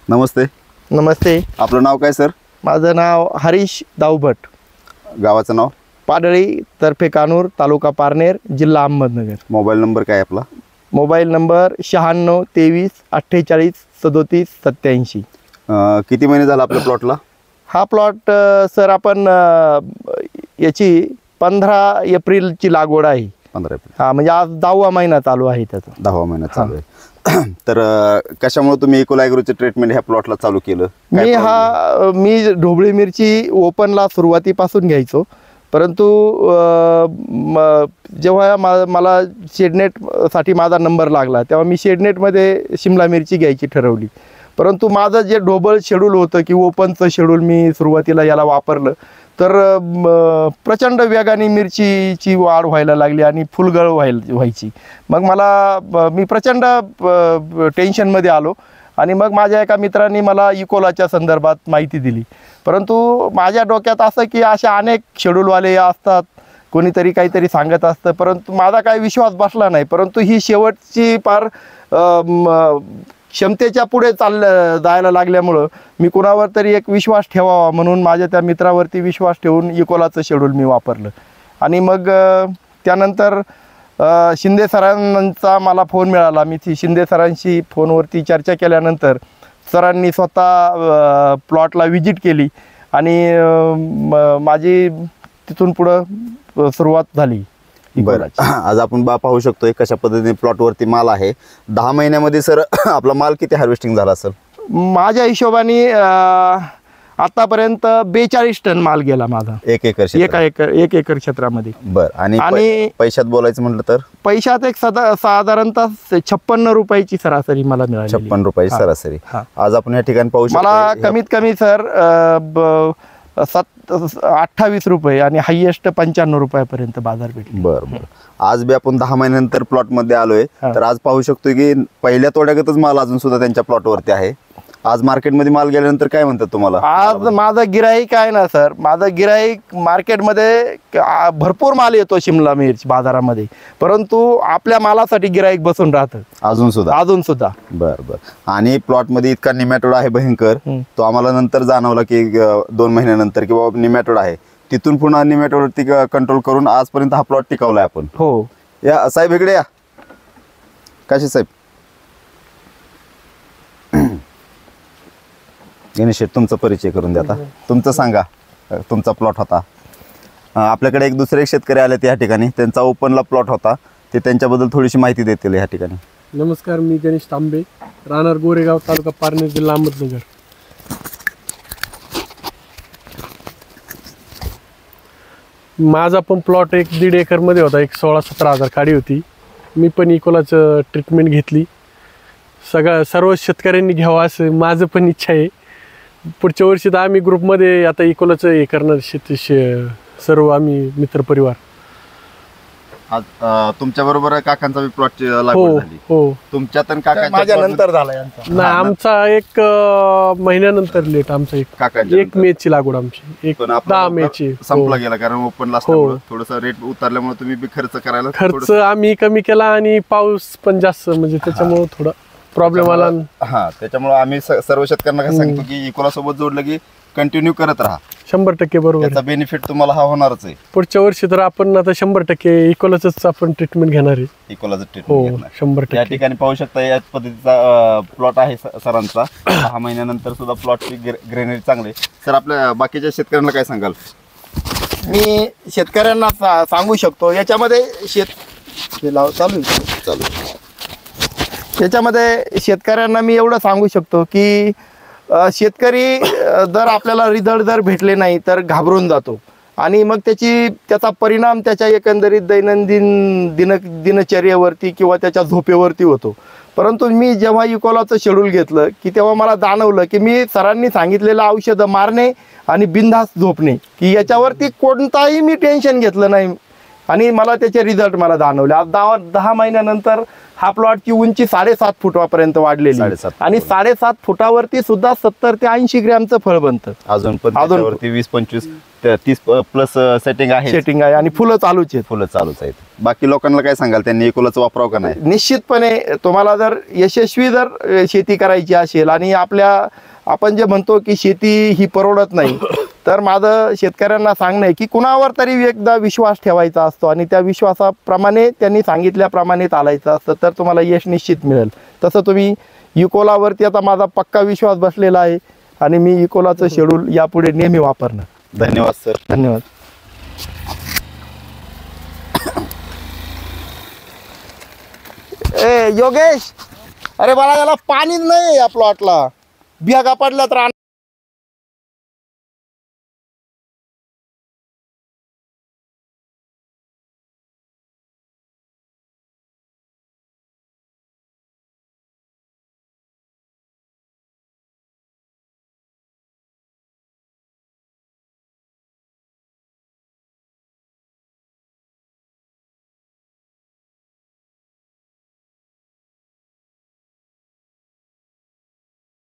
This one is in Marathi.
नमस्ते. नमस्ते. आपलं नाव काय सर? माझं नाव हरीश दाऊभट. गावाचं नाव? पाडळी तर्फे कानूर, तालुका पारनेर, जिल्हा अहमदनगर. मोबाईल नंबर काय आपला? Mobile number 96 23 48 37 87. किती महिने झाला आपल्या प्लॉटला? हा प्लॉट सर आपण याची 15 एप्रिलची लागवड आहे. 15 एप्रिल. हा म्हणजे आज 10वा महिना चालू आहे त्याचा. 10वा महिना चालू आहे. तर कशामुळे तुम्ही इकोलायग्रोचे ट्रीटमेंट ह्या प्लॉटला चालू केलं? मी ढोबळी मिरची ओपनला सुरुवातीपासून घ्यायचो, परंतु जेव्हा मला शेडनेटसाठी माझा नंबर लागला तेव्हा मी शेडनेटमध्ये शिमला मिरची घ्यायची ठरवली. परंतु माझं जे ढोबळ शेड्यूल होतं की ओपनचं शेड्यूल मी सुरुवातीला याला वापरलं तर प्रचंड वेगाने मिरचीची वाढ व्हायला लागली आणि फुलगळ व्हायची. मग मी प्रचंड टेन्शनमध्ये आलो आणि मग माझ्या एका मित्रांनी मला इकोलाच्या संदर्भात माहिती दिली. परंतु माझ्या डोक्यात असं की अशा अनेक शेड्यूलवाले असतात, कोणीतरी काहीतरी सांगत असतं, परंतु माझा काही विश्वास बसला नाही. परंतु ही शेवटची फार क्षमतेच्या पुढे जायला लागल्यामुळं मी कुणावर तरी एक विश्वास ठेवावा म्हणून माझ्या त्या मित्रावरती विश्वास ठेवून इकोलाचं शेड्यूल मी वापरलं. आणि मग त्यानंतर शिंदे सरांचा मला फोन मिळाला. मी शिंदे सरांशी फोनवरती चर्चा केल्यानंतर सरांनी स्वतः प्लॉटला व्हिजिट केली आणि माझी तिथून पुढं सुरुवात झाली. आज आपण पाहू शकतोय कशा पद्धतीने प्लॉटवरती माल आहे. 10 महिन्यामध्ये सर आपला माल किती हार्वेस्टिंग झाला असेल? माझ्या हिशोबाने आतापर्यंत 42 टन माल गेला माझा एक एकर क्षेत्रामध्ये. बरं. आणि पैशात बोलायचं म्हटलं तर पैशात एक साधारणतः 56 रुपयाची सरासरी मला मिळाली. 56 रुपये सरासरी. आज आपण या ठिकाणी पाहू शकतो मला कमीत कमी सर 28 रुपये आणि हायएस्ट 95 रुपयापर्यंत बाजार भेटली. बरं. आज बी आपण 10 महिन्यानंतर प्लॉट मध्ये आलोय. तर आज पाहू शकतो की पहिल्या तोड्यागतच माल अजून सुद्धा त्यांच्या प्लॉटवरती आहे. आज मार्केटमध्ये माल गेल्यानंतर काय म्हणतात तुम्हाला? आज माझं गिराईक आहे ना सर, माझं गिराईक मार्केटमध्ये भरपूर माल येतो शिमला मिरची बाजारामध्ये, परंतु आपल्या मालासाठी गिराईक बसून राहतं अजून सुद्धा. बरं. आणि प्लॉट मध्ये इतका निमॅटोड आहे भयंकर, तो आम्हाला नंतर जाणवला की 2 महिन्यानंतर की बाबा निमॅटोड आहे. तिथून पुन्हा निमॅटोडवरती कंट्रोल करून आजपर्यंत हा प्लॉट टिकवलाय आपण. हो. या साहेब इकडे या. काशी साहेब, गणेश तुमचा परिचय करून द्या. आता तुमचं सांगा. तुमचा प्लॉट होता आपल्याकडे, एक दुसरे शेतकरी आले त्या ठिकाणी, त्यांचा ओपनला प्लॉट होता, ते त्यांच्याबद्दल थोडीशी माहिती देतील ह्या ठिकाणी. नमस्कार, मी गणेश तांबे, राहणार गोरेगाव, तालुका पारनेर, जिल्हा अहमदनगर. माझा पण प्लॉट एक 1.5 एकरमध्ये होता. एक 16-17 हजार काडी होती. मी पण इकोलाचं ट्रीटमेंट घेतली. सर्व शेतकऱ्यांनी घ्यावं असं माझं पण इच्छा आहे. पुढच्या वर्षी तर आम्ही ग्रुपमध्ये आता इकोलाचं हे करणार, सर्व आम्ही मित्रपरिवार. आज तुमच्या बरोबर काकांचा बी प्लॉट लागवड झाली. हो. तुमच्या तर काकांच्या माझ्या नंतर झाला यांचा. नाही, आमचा 1 महिन्यानंतर लेट. आमचा 1 मेची लागवड आमची. 10 मेची संपला गेला, कारण ओपनला थोडंसं रेट उतरल्यामुळे तुम्ही बी खर्च आम्ही कमी केला आणि पाऊस पण जास्त, म्हणजे त्याच्यामुळे थोडा प्रॉब्लेम आला. त्याच्यामुळे आम्ही सर्व शेतकऱ्यांना काय सांगतो की इकोला सोबत जोडलं की कंटिन्यू करत राहा. 100% बरोबर. त्याचा बेनिफिट तुम्हाला हा होणारच आहे. पुढच्या वर्षी तर आपण आता 100% इकोलाच आपण ट्रीटमेंट घेणार आहे. इकोलाचं ट्रीटमेंट 100%. या ठिकाणी पाहू शकता या पद्धतीचा प्लॉट आहे सरांचा. 6 महिन्यानंतर सुद्धा प्लॉटची ग्रेनरी चांगली. सर, आपल्या बाकीच्या शेतकऱ्यांना काय सांगाल? मी शेतकऱ्यांना सांगू शकतो, याच्यामध्ये याच्यामध्ये शेतकऱ्यांना मी एवढं सांगू शकतो की शेतकरी जर आपल्याला रिझल्ट जर भेटले नाही तर घाबरून जातो आणि मग त्याचा परिणाम त्याच्या एकंदरीत दैनंदिन दिनचर्येवरती किंवा त्याच्या झोपेवरती होतो. परंतु मी जेव्हा इकोलाचं शेड्यूल घेतलं की तेव्हा मला जाणवलं की मी सरांनी सांगितलेलं औषधं मारणे आणि बिनधास्त झोपणे, की याच्यावरती कोणताही मी टेन्शन घेतलं नाही आणि मला त्याचे रिझल्ट मला जाणवले. आज 10 महिन्यानंतर हा प्लॉटची उंची 7.5 फुटापर्यंत वाढलेली आहे. 7.5 आणि 7.5 फुटावरती सुद्धा 70 ते 80 ग्रॅमचं फळ बनतं. अजून पण त्याच्यावरती 20-25 30 प्लस सेटिंग आहे, सेटिंग आहे आणि फुलं चालूच आहेत. फुलं चालूच आहेत. बाकी लोकांना काय सांगाल, त्यांनी इकोलाचं वापरावं का नाही? निश्चितपणे तुम्हाला जर यशस्वी जर शेती करायची असेल आणि आपण जे म्हणतो की शेती ही परवडत नाही, तर माझं शेतकऱ्यांना सांगणं आहे की कुणावर तरी एकदा विश्वास ठेवायचा असतो आणि त्या विश्वासाप्रमाणे त्यांनी सांगितल्याप्रमाणे चालायचं असतं, तर तुम्हाला यश निश्चित मिळेल. तसं तुम्ही इकोलावरती आता माझा पक्का विश्वास बसलेला आहे आणि मी इकोलाचं शेड्यूल यापुढे नेहमी वापरणार. धन्यवाद सर. धन्यवाद. योगेश, अरे बाळा, याला पाणीच नाही या प्लॉटला. बिया पडल्या तर